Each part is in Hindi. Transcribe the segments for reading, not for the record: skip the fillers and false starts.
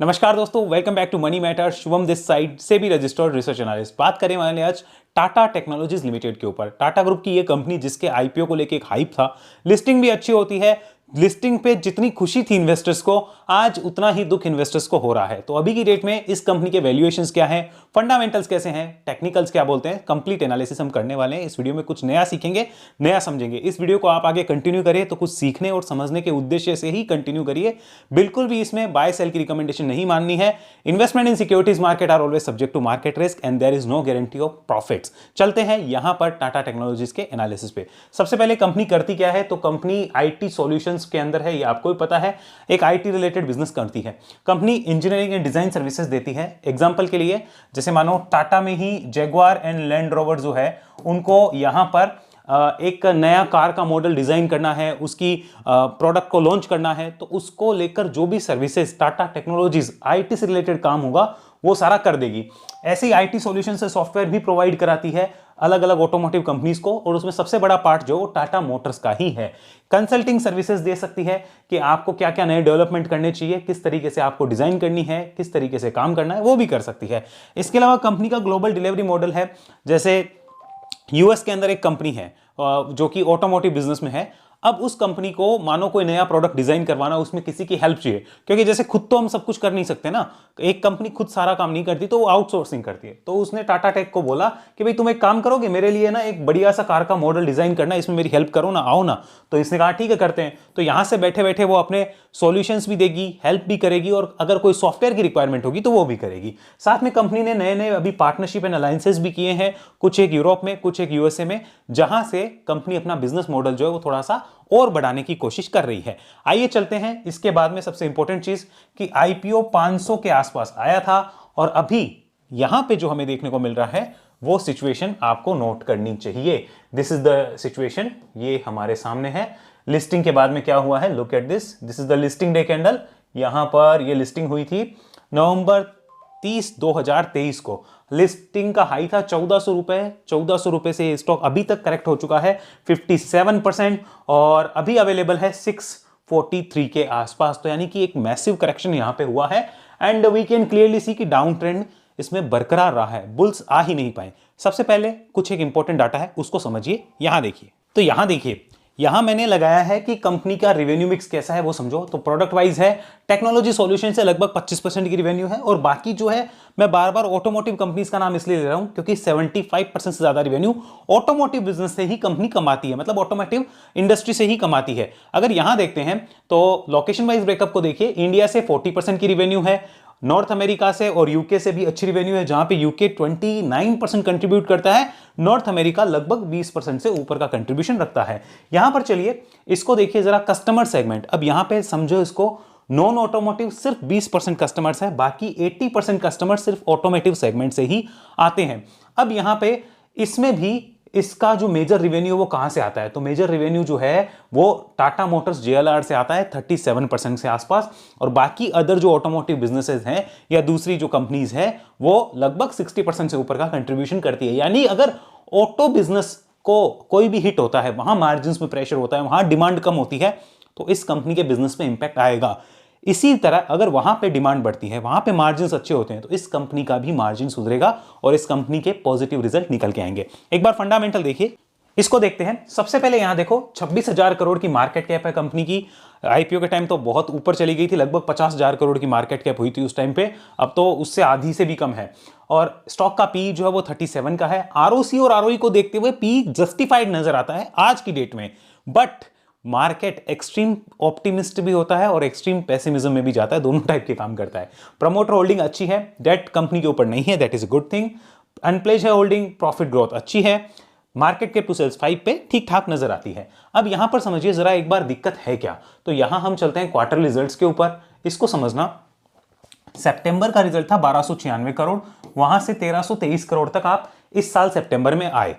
नमस्कार दोस्तों, welcome back to money matter. Shubham this side से भी रजिस्टर्ड रिसर्च एनालिस्ट। बात करें मैंने आज टाटा टेक्नोलॉजीज लिमिटेड के ऊपर। टाटा ग्रुप की ये कंपनी जिसके आईपीओ को लेके एक हाइप था, लिस्टिंग भी अच्छी होती है। लिस्टिंग पे जितनी खुशी थी इन्वेस्टर्स को, आज उतना ही दुख इन्वेस्टर्स को हो रहा है। तो अभी की डेट में इस कंपनी के वैल्यूएशंस क्या हैं, फंडामेंटल्स कैसे हैं, टेक्निकल्स क्या बोलते हैं, कंप्लीट एनालिसिस हम करने वाले हैं। इस वीडियो में कुछ नया सीखेंगे, नया समझेंगे। इस वीडियो को आप आगे कंटिन्यू करिए तो कुछ सीखने और समझने के उद्देश्य से ही कंटिन्यू करिए। बिल्कुल भी इसमें बाय सेल की रिकमेंडेशन नहीं माननी है। Investment in securities market are always subject to market risk and there is no guarantee of profits. चलते हैं यहां पर टाटा टेक्नोलॉजीज के एनालिसिस पे। सबसे पहले कंपनी करती क्या है, तो कंपनी आईटी सॉल्यूशंस के अंदर है, ये आपको भी पता है। एक आईटी रिलेटेड बिजनेस करती है company. Engineering and design services देती है। एग्जांपल के लिए जैसे मानो टाटा में ही जैगुआर एंड लैंड रोवर जो है, उनको यहां पर एक नया कार का मॉडल डिजाइन करना है, उसकी प्रोडक्ट को लॉन्च करना है, तो उसको लेकर जो भी सर्विसेज टाटा टेक्नोलॉजीज आईटी से रिलेटेड काम होगा वो सारा कर देगी। ऐसे ही आईटी सॉल्यूशन से सॉफ्टवेयर भी प्रोवाइड कराती है अलग अलग ऑटोमोटिव कंपनीज को, और उसमें सबसे बड़ा पार्ट जो टाटा मोटर्स का ही है। कंसल्टिंग सर्विसेज दे सकती है कि आपको क्या क्या नए डेवलपमेंट करने चाहिए, किस तरीके से आपको डिजाइन करनी है, किस तरीके से काम करना है, वो भी कर सकती है। इसके अलावा कंपनी का ग्लोबल डिलीवरी मॉडल है। जैसे यूएस के अंदर एक कंपनी है जो कि ऑटोमोटिव बिजनेस में है। अब उस कंपनी को मानो कोई नया प्रोडक्ट डिजाइन करवाना, उसमें किसी की हेल्प चाहिए, क्योंकि जैसे खुद तो हम सब कुछ कर नहीं सकते ना। एक कंपनी खुद सारा काम नहीं करती, तो वो आउटसोर्सिंग करती है। तो उसने टाटा टेक को बोला कि भाई तुम एक काम करोगे, मेरे लिए ना एक बढ़िया सा कार का मॉडल डिजाइन करना, इसमें मेरी हेल्प करो ना, आओ ना। तो इसने कहा ठीक है करते हैं। तो यहां से बैठे बैठे वो अपने सॉल्यूशंस भी देगी, हेल्प भी करेगी, और अगर कोई सॉफ्टवेयर की रिक्वायरमेंट होगी तो वो भी करेगी। साथ में कंपनी ने नए नए अभी पार्टनरशिप एंड अलायंसेस भी किए हैं, कुछ एक यूरोप में, कुछ एक यूएसए में, जहां से कंपनी अपना बिजनेस मॉडल जो है वो थोड़ा सा और बढ़ाने की कोशिश कर रही है। आइए चलते हैं इसके बाद में सबसे इंपॉर्टेंट चीज कि आईपीओ 500 के आसपास आया था, और अभी यहां पे जो हमें देखने को मिल रहा है वो सिचुएशन आपको नोट करनी चाहिए। दिस इज द सिचुएशन, ये हमारे सामने है। लिस्टिंग के बाद में क्या हुआ है, look at this is the listing day candle. यहां पर ये लिस्टिंग हुई थी नवंबर 30, 2023 को। लिस्टिंग का हाई था 1400 रुपए। 1400 रुपए से स्टॉक अभी तक करेक्ट हो चुका है 57%, और अभी अवेलेबल है 643 के आसपास। तो यानी कि एक मैसिव करेक्शन यहां पे हुआ है, and we can clearly see कि डाउन ट्रेंड इसमें बरकरार रहा है। बुल्स आ ही नहीं पाए। सबसे पहले कुछ एक इंपॉर्टेंट डाटा है, उसको समझिए। यहां देखिए, तो यहां देखिए, यहां मैंने लगाया है कि कंपनी का रेवेन्यू मिक्स कैसा है वो समझो। तो प्रोडक्ट वाइज है, टेक्नोलॉजी सॉल्यूशन से लगभग 25% की रेवेन्यू है, और बाकी जो है, मैं बार बार ऑटोमोटिव कंपनीज का नाम इसलिए ले रहा हूं क्योंकि 75% से ज्यादा रेवेन्यू ऑटोमोटिव बिजनेस से ही कंपनी कमाती है, मतलब ऑटोमोटिव इंडस्ट्री से ही कमाती है। अगर यहां देखते हैं तो लोकेशन वाइज ब्रेकअप को देखिए। इंडिया से 40% की रेवेन्यू है, नॉर्थ अमेरिका से और यूके से भी अच्छी रेवेन्यू है, जहां पे यूके 29% कंट्रीब्यूट करता है, नॉर्थ अमेरिका लगभग 20% से ऊपर का कंट्रीब्यूशन रखता है। यहां पर चलिए इसको देखिए जरा, कस्टमर सेगमेंट। अब यहां पे समझो इसको, नॉन ऑटोमोटिव सिर्फ 20% कस्टमर्स है, बाकी 80% कस्टमर सिर्फ ऑटोमोटिव सेगमेंट से ही आते हैं। अब यहां पे इसमें भी इसका जो मेजर रेवेन्यू वो कहां से आता है, तो मेजर रेवेन्यू जो है वो टाटा मोटर्स जेएलआर से आता है 37% से आसपास, और बाकी अदर जो ऑटोमोटिव बिजनेसेस हैं या दूसरी जो कंपनीज हैं वो लगभग 60% से ऊपर का कंट्रीब्यूशन करती है। यानी अगर ऑटो बिजनेस को कोई भी हिट होता है, वहां मार्जिन में प्रेशर होता है, वहां डिमांड कम होती है, तो इस कंपनी के बिजनेस में इंपैक्ट आएगा। इसी तरह अगर वहां पे डिमांड बढ़ती है, वहां पे मार्जिन्स अच्छे होते हैं, तो इस कंपनी का भी मार्जिन सुधरेगा और इस कंपनी के पॉजिटिव रिजल्ट निकल के आएंगे। एक बार फंडामेंटल देखिए, इसको देखते हैं। सबसे पहले यहां देखो 26,000 करोड़ की मार्केट कैप है कंपनी की। आईपीओ के टाइम तो बहुत ऊपर चली गई थी, लगभग 50,000 करोड़ की मार्केट कैप हुई थी उस टाइम पे। अब तो उससे आधी से भी कम है, और स्टॉक का पी जो है वो 37 का है। आरओसी और आरओई को देखते हुए पी जस्टिफाइड नजर आता है आज की डेट में, बट मार्केट एक्सट्रीम ऑप्टिमिस्ट भी होता है और एक्सट्रीम पेसिमिज्म में भी जाता है, दोनों टाइप के काम करता है। प्रमोटर होल्डिंग अच्छी है, डेट कंपनी के ऊपर नहीं है, that is a good thing. Unpledge है होल्डिंग, प्रॉफिट ग्रोथ अच्छी है, मार्केट कैप टू सेल्स 5 पे ठीक ठाक नजर आती है। अब यहां पर समझिए जरा एक बार दिक्कत है क्या, तो यहां हम चलते हैं क्वार्टर रिजल्ट्स के ऊपर। इसको समझना, सितंबर का रिजल्ट था 1296 करोड़, वहां से 1323 करोड़ तक आप इस साल सितंबर में आए।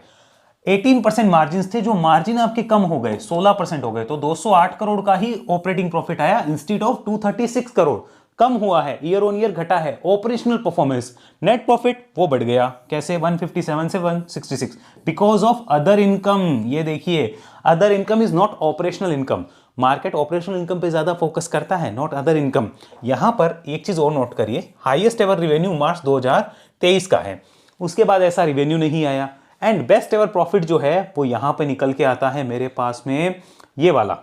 18% मार्जिन थे, जो मार्जिन आपके कम हो गए, 16% हो गए, तो 208 करोड़ का ही ऑपरेटिंग प्रॉफिट आया इंस्टीड ऑफ 236 करोड़। कम हुआ है, ईयर ऑन ईयर घटा है। ऑपरेशनल परफॉर्मेंस, नेट प्रॉफिट वो बढ़ गया, कैसे 157 से 166, बिकॉज ऑफ अदर इनकम। ये देखिए, other income is not operational income. Market operational income पे ज्यादा फोकस करता है, नॉट अदर इनकम। यहां पर एक चीज और नोट करिए, हाईएस्ट एवर रिवेन्यू मार्च 2023 का है, उसके बाद ऐसा रिवेन्यू नहीं आया। एंड बेस्ट एवर प्रॉफिट जो है वो यहां पे निकल के आता है मेरे पास में, ये वाला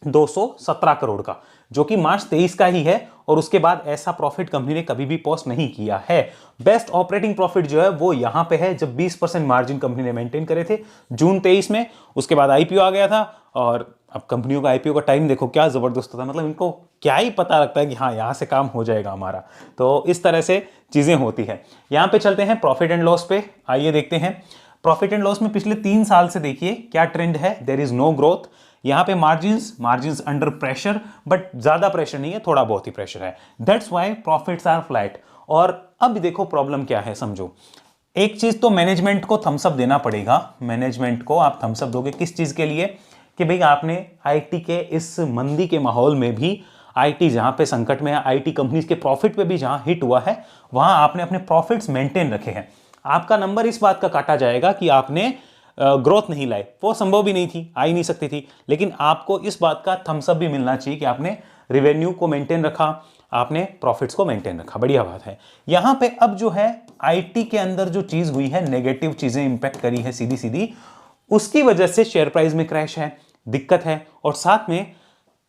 217 करोड़ का, जो कि मार्च 23 का ही है। और उसके बाद ऐसा प्रॉफिट कंपनी ने कभी भी पोस्ट नहीं किया है। बेस्ट ऑपरेटिंग प्रॉफिट जो है वो यहां पे है, जब 20% मार्जिन कंपनी ने मेंटेन करे थे जून 23 में। उसके बाद आईपीओ आ गया था, और अब कंपनियों का आईपीओ का टाइम देखो क्या जबरदस्त होता है, मतलब इनको क्या ही पता लगता है कि हाँ यहां से काम हो जाएगा हमारा। तो इस तरह से चीजें होती है। यहां पे चलते हैं प्रॉफिट एंड लॉस पे, आइए देखते हैं। प्रॉफिट एंड लॉस में पिछले 3 साल से देखिए क्या ट्रेंड है। There is no growth. यहां पे मार्जिन्स अंडर प्रेशर, बट ज्यादा प्रेशर नहीं है, थोड़ा बहुत ही प्रेशर है। That's why profits are flat. और अब देखो प्रॉब्लम क्या है, समझो। एक चीज तो मैनेजमेंट को थम्स अप देना पड़ेगा। मैनेजमेंट को आप थम्स अप दोगे किस चीज के लिए, कि भाई आपने आईटी के इस मंदी के माहौल में भी, आईटी जहां पे संकट में है, आईटी कंपनीज के प्रॉफिट पे भी जहां हिट हुआ है, वहां आपने अपने प्रॉफिट्स मेंटेन रखे हैं। आपका नंबर इस बात का काटा जाएगा कि आपने ग्रोथ नहीं लाई, वो संभव भी नहीं थी, आ ही नहीं सकती थी। लेकिन आपको इस बात का थम्स अप भी मिलना चाहिए कि आपने रेवेन्यू को मेंटेन रखा, आपने प्रॉफिट्स को मेंटेन रखा, बढ़िया बात है। यहां पे अब जो है आईटी के अंदर जो चीज हुई है, नेगेटिव चीजें इंपैक्ट करी है सीधी सीधी, उसकी वजह से शेयर प्राइस में क्रैश है, दिक्कत है। और साथ में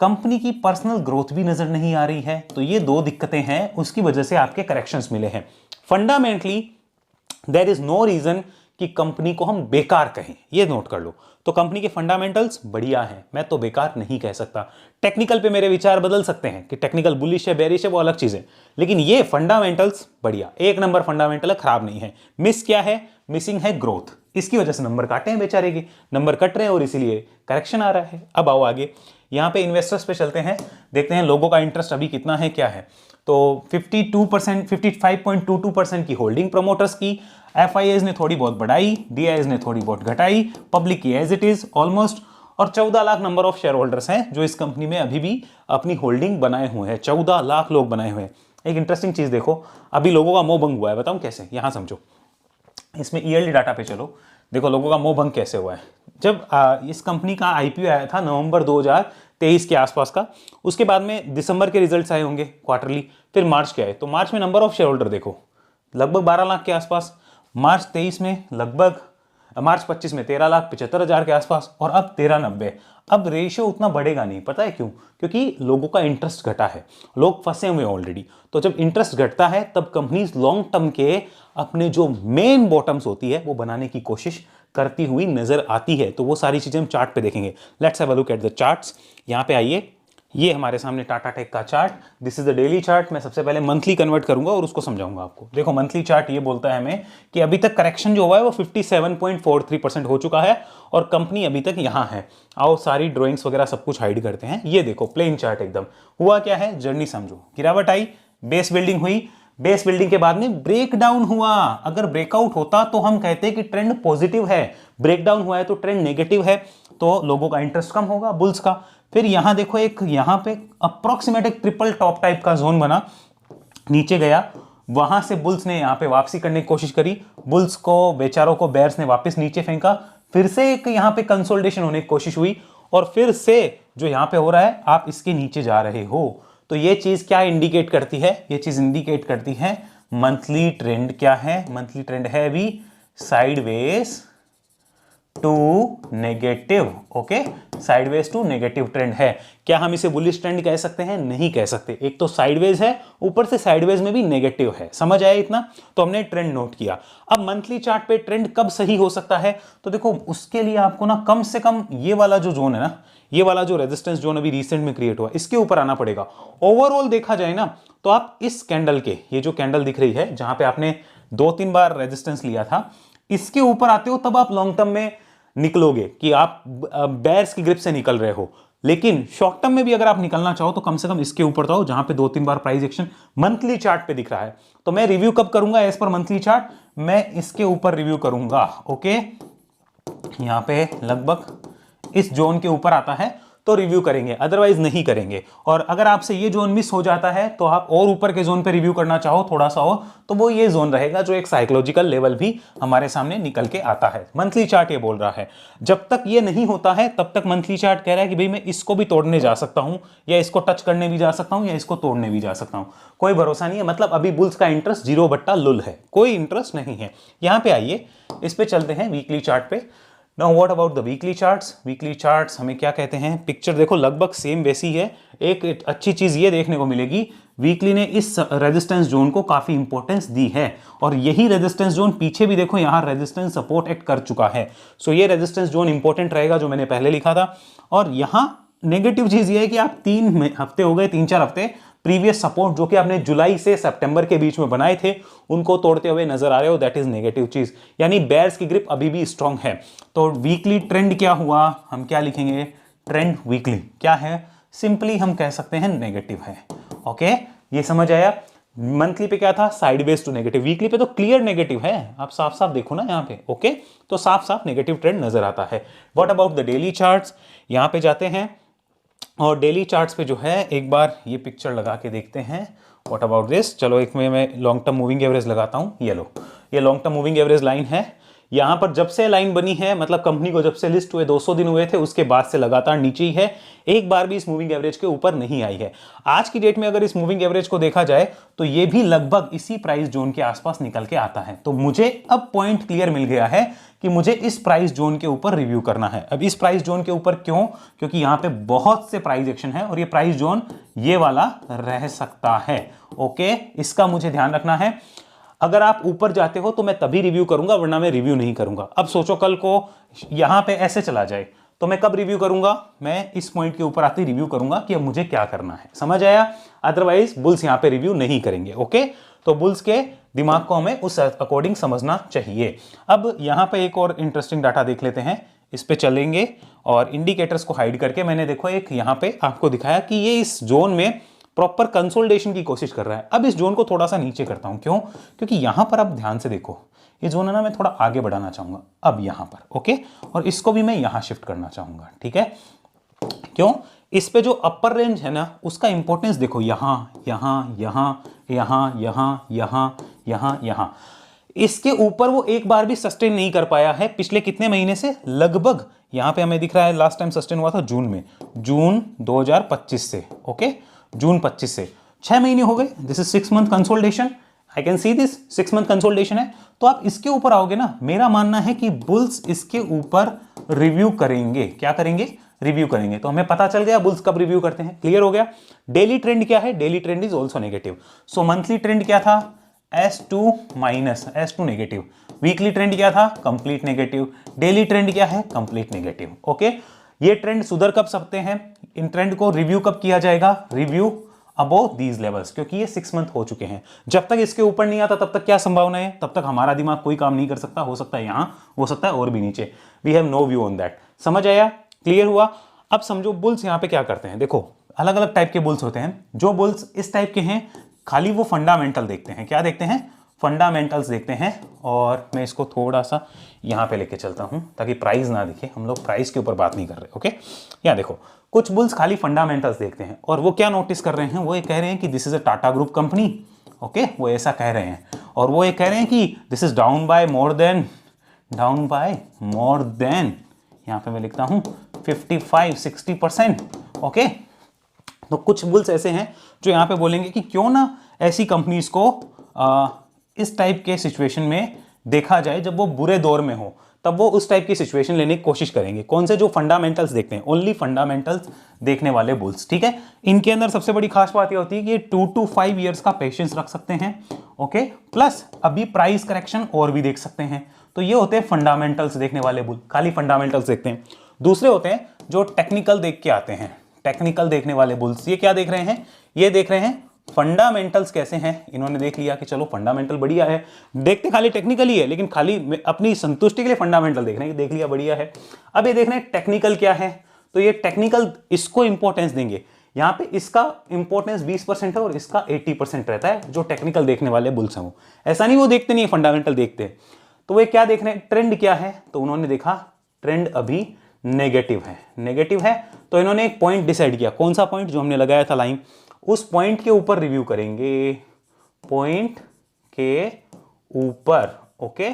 कंपनी की पर्सनल ग्रोथ भी नजर नहीं आ रही है। तो ये 2 दिक्कतें हैं, उसकी वजह से आपके करेक्शंस मिले हैं। Fundamentally there is no reason कि कंपनी को हम बेकार कहें, ये नोट कर लो। तो कंपनी के फंडामेंटल्स बढ़िया हैं, मैं तो बेकार नहीं कह सकता। टेक्निकल पे मेरे विचार बदल सकते हैं कि टेक्निकल बुलिश है, बेरिश है, वो अलग चीज है। लेकिन ये फंडामेंटल्स बढ़िया, एक नंबर फंडामेंटल है, खराब नहीं है। मिस क्या है, मिसिंग है ग्रोथ। इसकी वजह से नंबर काटे हैं बेचारे के, नंबर कट रहे हैं और इसीलिए करेक्शन आ रहा है। अब आओ आगे, यहां पे इन्वेस्टर्स पे चलते हैं, देखते हैं लोगों का इंटरेस्ट अभी कितना है, क्या है। तो 52%, 55.22% की होल्डिंग प्रमोटर्स की, एफआईएस ने थोड़ी बहुत बढ़ाई, डीआईएस ने थोड़ी बहुत घटाई, पब्लिक की एज इट इज ऑलमोस्ट। और 14 lakh number of share holders हैं जो इस कंपनी में अभी भी अपनी होल्डिंग बनाए हुए हैं। 14 लाख लोग बनाए हुए हैं। एक इंटरेस्टिंग चीज देखो, अभी लोगों का मोह भंग हुआ है, बताऊं कैसे, यहां समझो। इसमें ईयरली डाटा पे चलो, देखो लोगों का मोह भंग कैसे हुआ है। जब इस कंपनी का आईपीओ आया था नवंबर 2023 के आसपास का, उसके बाद में दिसंबर के रिजल्ट्स आए होंगे क्वार्टरली, फिर मार्च के आए। तो मार्च में नंबर ऑफ शेयर होल्डर देखो लगभग 12 लाख के आसपास, मार्च 23 में लगभग, मार्च 25 में 13,75,000 के आसपास, और अब 1390। अब रेशियो उतना बढ़ेगा नहीं, पता है क्यों? क्योंकि लोगों का इंटरेस्ट घटा है, लोग फंसे हुए ऑलरेडी। तो जब इंटरेस्ट घटता है तब कंपनीज लॉन्ग टर्म के अपने जो मेन बॉटम्स होती है वो बनाने की कोशिश करती हुई नजर आती है। तो वो सारी चीजें हम चार्ट पे देखेंगे। Let's have a look at the charts. यहां पे आइए, ये हमारे सामने टाटा टेक का chart, this is the daily chart. मैं सबसे पहले मंथली कन्वर्ट करूंगा और उसको समझाऊंगा आपको। देखो मंथली चार्ट ये बोलता है हमें कि अभी तक करेक्शन जो हुआ है वो 57.43% हो चुका है और कंपनी अभी तक यहां है। आओ सारी ड्राइंग्स वगैरह सब कुछ हाइड करते हैं। ये देखो प्लेन चार्ट एकदम। हुआ क्या है, जर्नी समझो। गिरावट आई, बेस बिल्डिंग हुई, बेस बिल्डिंग के बाद में ब्रेक डाउन हुआ। अगर ब्रेकआउट होता तो हम कहते हैं कि ट्रेंड पॉजिटिव है, ब्रेकडाउन हुआ है तो ट्रेंड नेगेटिव है, तो लोगों का इंटरेस्ट कम होगा, बुल्स का। फिर यहां देखो, एक यहां पे अप्रोक्सीमेट एक ट्रिपल टॉप टाइप का जोन बना, नीचे गया, वहां से बुल्स ने यहां पे वापसी करने की कोशिश करी, बुल्स को, बेचारों को बेयर्स ने वापस नीचे फेंका, फिर से एक यहां पे कंसोलिडेशन होने की कोशिश हुई, और फिर से जो यहां पे हो रहा है आप इसके नीचे जा रहे हो। तो ये चीज क्या इंडिकेट करती है? ये चीज इंडिकेट करती है मंथली ट्रेंड क्या है। मंथली ट्रेंड है अभी sideways to negative. Okay, sideways to negative trend है। क्या हम इसे बुलिश ट्रेंड कह सकते हैं? नहीं कह सकते। एक तो साइडवेज है, ऊपर से साइडवेज में भी नेगेटिव है। समझ आया इतना? तो हमने ट्रेंड नोट किया। अब मंथली चार्ट पे ट्रेंड कब सही हो सकता है? तो देखो उसके लिए आपको ना कम से कम ये वाला जो जोन है ना, ये वाला जो रेजिस्टेंस जोन अभी रिसेंट में क्रिएट हुआ, इसके ऊपर आना पड़ेगा। ओवरऑल देखा जाए ना तो आप इस कैंडल के, ये जो कैंडल दिख रही है जहां पे आपने 2-3 बार रेजिस्टेंस लिया था, इसके ऊपर आते हो तब आप लॉन्ग टर्म में निकलोगे कि आप बेयर्स की ग्रिप से निकल रहे हो। लेकिन शॉर्ट टर्म में भी अगर आप निकलना चाहो तो कम से कम इसके ऊपर तो जहां पे 2-3 बार प्राइस एक्शन मंथली चार्ट पे दिख रहा है। तो मैं रिव्यू कब करूंगा एज पर मंथली चार्ट? मैं इसके ऊपर रिव्यू करूंगा। ओके, यहां पे लगभग इस जोन के ऊपर आता है तो रिव्यू करेंगे, अदरवाइज नहीं करेंगे। और अगर आपसे ये जोन मिस हो जाता है तो आप और ऊपर के जोन पे रिव्यू करना चाहो थोड़ा सा हो, तो वो ये जोन रहेगा जो एक साइकोलॉजिकल लेवल भी हमारे सामने निकल के आता है। मंथली चार्ट ये बोल रहा है, जब तक ये नहीं होता है तब तक मंथली चार्ट कह रहा है कि भाई मैं इसको भी तोड़ने जा सकता हूं, या इसको टच करने भी जा सकता हूं, या इसको तोड़ने भी जा सकता हूं। कोई भरोसा नहीं है, मतलब अभी बुल्स का इंटरेस्ट 0/लुल है, कोई इंटरेस्ट नहीं है। यहां पे आइए, इस पे चलते हैं वीकली चार्ट पे। Now what about the weekly charts? Weekly charts हमें क्या कहते हैं? पिक्चर देखो लगभग सेम वैसी है। एक अच्छी चीज ये देखने को मिलेगी, वीकली ने इस रेजिस्टेंस जोन को काफी इंपॉर्टेंस दी है, और यही रेजिस्टेंस जोन पीछे भी देखो यहां रेजिस्टेंस सपोर्ट एक्ट कर चुका है। सो ये रेजिस्टेंस जोन इंपॉर्टेंट रहेगा, जो मैंने पहले लिखा था। और यहां नेगेटिव चीज ये है कि आप 3 हफ्ते हो गए, 3-4 हफ्ते प्रीवियस सपोर्ट जो कि आपने जुलाई से सितंबर के बीच में बनाए थे उनको तोड़ते हुए नजर आ रहे हो। दैट इज नेगेटिव चीज, यानी बेयर्स की ग्रिप अभी भी स्ट्रांग है। तो वीकली ट्रेंड क्या हुआ, हम क्या लिखेंगे? ट्रेंड वीकली क्या है? सिंपली हम कह सकते हैं नेगेटिव है। ओके, ये समझ आया? मंथली पे क्या था? Sideways to negative. वीकली पे तो क्लियर नेगेटिव है, आप साफ साफ देखो ना यहाँ पे। ओके, तो साफ साफ नेगेटिव ट्रेंड नजर आता है। What about the daily charts? यहाँ पे जाते हैं और डेली चार्ट्स पे जो है एक बार ये पिक्चर लगा के देखते हैं। What about this? चलो एक में मैं लॉन्ग टर्म मूविंग एवरेज लगाता हूँ। ये लो, ये long term moving average line है। यहाँ पर जब से लाइन बनी है, मतलब कंपनी को जब से लिस्ट हुए 200 दिन हुए थे, उसके बाद से लगातार नीचे ही है, एक बार भी इस मूविंग एवरेज के ऊपर नहीं आई है। आज की डेट में अगर इस मूविंग एवरेज को देखा जाए तो ये भी लगभग इसी प्राइस जोन के आसपास निकल के आता है। तो मुझे अब पॉइंट क्लियर मिल गया है कि मुझे इस प्राइस जोन के ऊपर रिव्यू करना है। अब इस प्राइस जोन के ऊपर क्यों? क्योंकि यहां पे बहुत से प्राइस एक्शन है और ये प्राइस जोन ये वाला रह सकता है। ओके, इसका मुझे ध्यान रखना है। अगर आप ऊपर जाते हो तो मैं तभी रिव्यू करूंगा, वरना मैं रिव्यू नहीं करूंगा। अब सोचो कल को यहां पे ऐसे चला जाए तो मैं कब रिव्यू करूंगा? मैं इस पॉइंट के ऊपर आते ही रिव्यू करूंगा कि अब मुझे क्या करना है। समझ आया? अदरवाइज बुल्स यहां पे रिव्यू नहीं करेंगे। ओके, तो बुल्स के दिमाग को हमें उस अकॉर्डिंग समझना चाहिए। अब यहां पे एक और इंटरेस्टिंग डाटा देख लेते हैं। इस पे चलेंगे और इंडिकेटर्स को हाइड करके मैंने देखो एक यहां पे आपको दिखाया कि ये इस जोन में प्रॉपर कंसोलिडेशन की कोशिश कर रहा है। अब इस जोन को थोड़ा सा नीचे करता हूं। क्यों? क्योंकि यहां पर अब ध्यान से देखो, ये जोन है ना, मैं थोड़ा आगे बढ़ाना चाहूंगा अब यहां पर। ओके, और इसको भी मैं यहां शिफ्ट करना चाहूंगा। ठीक है, क्यों? इस पे जो अपर रेंज है ना, उसका इंपॉर्टेंस देखो, यहां यहां यहां यहां यहां यहां यहां यहां, इसके ऊपर वो एक बार भी सस्टेन नहीं कर पाया है पिछले कितने महीने से। लगभग यहां पे हमें दिख रहा है लास्ट टाइम सस्टेन हुआ था जून में, जून 2025 से। ओके, जून 25 से 6 महीने हो गए। This is 6 month consolidation. I can see this 6 month consolidation है। तो आप इसके ऊपर आओगे ना, मेरा मानना है कि बुल्स इसके ऊपर रिव्यू करेंगे। क्या करेंगे? रिव्यू करेंगे। तो हमें पता चल गया बुल्स कब रिव्यू करते हैं। क्लियर हो गया? डेली ट्रेंड क्या है? Daily trend is also negative. So monthly trend क्या था? S2 minus, S2 negative. Weekly trend क्या था? Complete negative. डेली ट्रेंड क्या है? Complete negative. ओके, ये ट्रेंड सुधर कब सकते हैं? इन ट्रेंड को रिव्यू कब किया जाएगा? रिव्यू अबोव दीज लेवल्स, क्योंकि ये 6 मंथ हो चुके हैं। जब तक इसके ऊपर नहीं आता तब तक क्या संभावना है? तब तक हमारा दिमाग कोई काम नहीं कर सकता। हो सकता है यहां, हो सकता है और भी नीचे। We have no view on that. समझ आया? क्लियर हुआ? अब समझो बुल्स यहां पे क्या करते हैं। देखो अलग अलग टाइप के बुल्स होते हैं। जो बुल्स इस टाइप के हैं, खाली वो फंडामेंटल देखते हैं। क्या देखते हैं? फंडामेंटल्स देखते हैं। और मैं इसको थोड़ा सा यहाँ पे लेके चलता हूँ ताकि प्राइस ना दिखे, हम लोग प्राइस के ऊपर बात नहीं कर रहे। ओके, यहाँ देखो कुछ बुल्स खाली फंडामेंटल्स देखते हैं और वो क्या नोटिस कर रहे हैं? वो ये कह रहे हैं कि this is a Tata group company. Okay, वो ऐसा कह रहे हैं। और वो ये कह रहे हैं कि this is down by more than, यहाँ पे मैं लिखता हूँ 55-60%। ओके, तो कुछ बुल्स ऐसे हैं जो यहाँ पे बोलेंगे कि क्यों ना ऐसी कंपनीज को इस टाइप के सिचुएशन में देखा जाए, जब वो बुरे दौर में हो तब वो उस टाइप की सिचुएशन लेने की कोशिश करेंगे। कौन से? जो फंडामेंटल्स देखते हैं, ओनली फंडामेंटल्स देखने वाले बुल्स। ठीक है, इनके अंदर सबसे बड़ी खास बात ये होती है कि ये 2 to 5 ईयर्स का पेशेंस रख सकते हैं। ओके, प्लस अभी प्राइस करेक्शन और भी देख सकते हैं। तो ये होते हैं फंडामेंटल्स देखने वाले बुल, खाली फंडामेंटल्स देखते हैं। दूसरे होते हैं जो टेक्निकल देख के आते हैं। टेक्निकल देखने वाले बुल्स ये क्या देख रहे हैं? ये देख रहे हैं फंडामेंटल्स कैसे हैं। इन्होंने देख लिया कि चलो फंडामेंटल बढ़िया है, देखते खाली टेक्निकल ही है, लेकिन खाली अपनी संतुष्टि के लिए फंडामेंटल देख रहे हैं कि देख लिया बढ़िया है। अब ये देख रहे हैं टेक्निकल क्या है, तो ये टेक्निकल इसको इंपॉर्टेंस देंगे। यहाँ पे इसका इंपॉर्टेंस 20% है और इसका 80% रहता है। जो टेक्निकल देखने वाले बुल्स हैं वो ऐसा नहीं, वो देखते नहीं, फंडामेंटल देखते हैं। तो वे क्या देख रहे हैं? ट्रेंड क्या है? तो उन्होंने देखा ट्रेंड अभी नेगेटिव है। नेगेटिव है तो इन्होंने एक पॉइंट डिसाइड किया, कौन सा पॉइंट, जो हमने लगाया था लाइन, उस पॉइंट के ऊपर रिव्यू करेंगे, पॉइंट के ऊपर, ओके,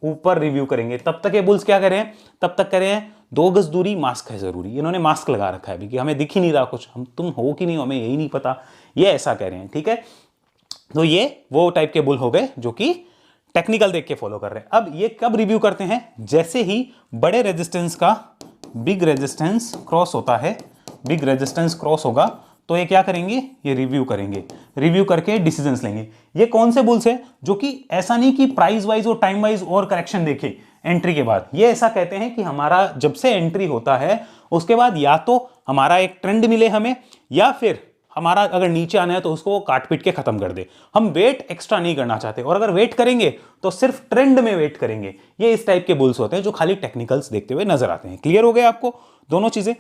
ऊपर रिव्यू करेंगे। तब तक ये बुल्स क्या करें, तब तक करें 2 गज दूरी, मास्क है जरूरी। इन्होंने मास्क लगा रखा है अभी कि हमें दिख ही नहीं रहा कुछ, हम तुम हो कि नहीं हमें यही नहीं पता, ये ऐसा कह रहे हैं, ठीक है। तो ये वो टाइप के बुल हो गए जो कि टेक्निकल देख के फॉलो कर रहे हैं। अब ये कब रिव्यू करते हैं, जैसे ही बड़े रेजिस्टेंस का बिग रेजिस्टेंस क्रॉस होता है, बिग रेजिस्टेंस क्रॉस होगा तो ये क्या करेंगे, ये रिव्यू करेंगे, रिव्यू करके डिसीजंस लेंगे। ये कौन से बुल्स है जो कि ऐसा नहीं कि प्राइस वाइज और टाइम वाइज और करेक्शन देखे एंट्री के बाद, ये ऐसा कहते हैं कि हमारा जब से एंट्री होता है उसके बाद या तो हमारा एक ट्रेंड मिले हमें, या फिर हमारा अगर नीचे आना है तो उसको काट पीट के खत्म कर दे। हम वेट एक्स्ट्रा नहीं करना चाहते, और अगर वेट करेंगे तो सिर्फ ट्रेंड में वेट करेंगे। ये इस टाइप के बुल्स होते हैं जो खाली टेक्निकल्स देखते हुए नजर आते हैं। क्लियर हो गए आपको दोनों चीजें।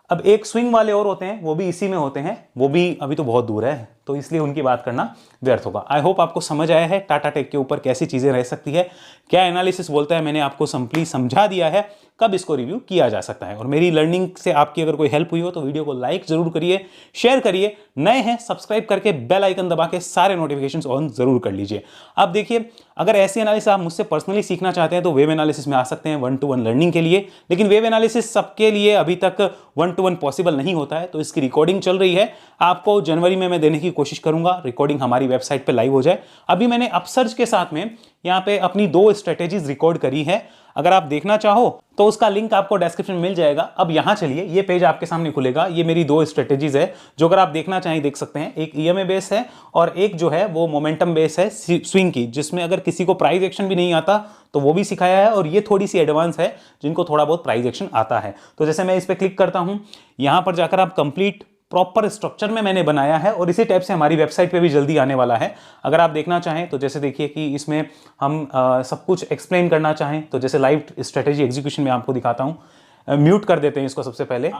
अब एक स्विंग वाले और होते हैं, वो भी इसी में होते हैं, वो भी अभी तो बहुत दूर है तो इसलिए उनकी बात करना व्यर्थ होगा। आई होप आपको समझ आया है टाटा टेक के ऊपर कैसी चीजें रह सकती है, क्या एनालिसिस बोलता है, मैंने आपको सिंपली समझा दिया है कब इसको रिव्यू किया जा सकता है। और मेरी लर्निंग से आपकी अगर कोई हेल्प हुई हो तो वीडियो को लाइक जरूर करिए, शेयर करिए, नए हैं सब्सक्राइब करके बेल आइकन दबा के सारे नोटिफिकेशंस ऑन जरूर कर लीजिए। अब देखिए, अगर ऐसी एनालिसिस आप मुझसे पर्सनली सीखना चाहते हैं तो वेब एनालिसिस में आ सकते हैं 1-to-1 लर्निंग के लिए, लेकिन वेब एनालिसिस सबके लिए अभी तक 1-to-1 पॉसिबल नहीं होता है, तो इसकी रिकॉर्डिंग चल रही है, आपको जनवरी में मैं देने की कोशिश करूंगा, रिकॉर्डिंग हमारी वेबसाइट पे लाइव हो जाए। अभी मैंने अपसर्च के साथ में यहाँ पे अपनी 2 स्ट्रेटेजीज रिकॉर्ड करी है, अगर आप देखना चाहो तो उसका लिंक आपको डिस्क्रिप्शन में मिल जाएगा। अब यहां चलिए, ये पेज आपके सामने खुलेगा, ये मेरी 2 स्ट्रेटेजीज है जो अगर आप देखना चाहें देख सकते हैं। एक ईएमए बेस है और एक जो है वो मोमेंटम बेस है स्विंग की, जिसमें अगर किसी को प्राइस एक्शन भी नहीं आता तो वो भी सिखाया है, और ये थोड़ी सी एडवांस है जिनको थोड़ा बहुत प्राइस एक्शन आता है। तो जैसे मैं इस पर क्लिक करता हूं, यहां पर जाकर आप कंप्लीट प्रॉपर स्ट्रक्चर में मैंने बनाया है, और इसी टाइप से हमारी वेबसाइट पे भी जल्दी आने वाला है। अगर आप देखना चाहें तो जैसे देखिए कि इसमें हम सब कुछ एक्सप्लेन करना चाहें तो जैसे लाइव स्ट्रेटेजी एग्जीक्यूशन में आपको दिखाता हूं। म्यूट कर देते हैं इसको सबसे पहले,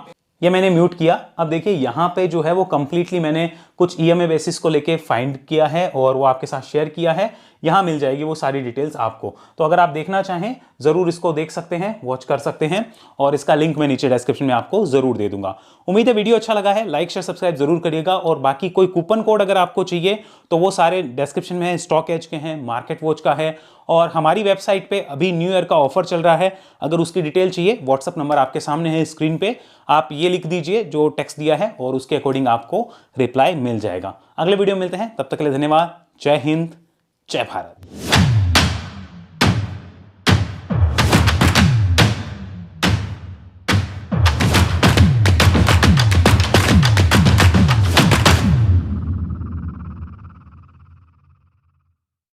ये मैंने म्यूट किया। अब देखिए यहाँ पे जो है वो कंप्लीटली मैंने कुछ ईएमए बेसिस को लेके फाइंड किया है और वो आपके साथ शेयर किया है, यहाँ मिल जाएगी वो सारी डिटेल्स आपको। तो अगर आप देखना चाहें जरूर इसको देख सकते हैं, वॉच कर सकते हैं, और इसका लिंक मैं नीचे डिस्क्रिप्शन में आपको जरूर दे दूंगा। उम्मीद है वीडियो अच्छा लगा है, लाइक शेयर सब्सक्राइब जरूर करिएगा, और बाकी कोई कूपन कोड अगर आपको चाहिए तो वो सारे डिस्क्रिप्शन में है, स्टॉक एज के हैं, मार्केट वॉच का है, और हमारी वेबसाइट पे अभी न्यू ईयर का ऑफर चल रहा है। अगर उसकी डिटेल चाहिए, व्हाट्सअप नंबर आपके सामने है स्क्रीन पे, आप ये लिख दीजिए जो टेक्स्ट दिया है और उसके अकॉर्डिंग आपको रिप्लाई मिल जाएगा। अगले वीडियो में मिलते हैं, तब तक के लिए धन्यवाद। जय हिंद, जय भारत।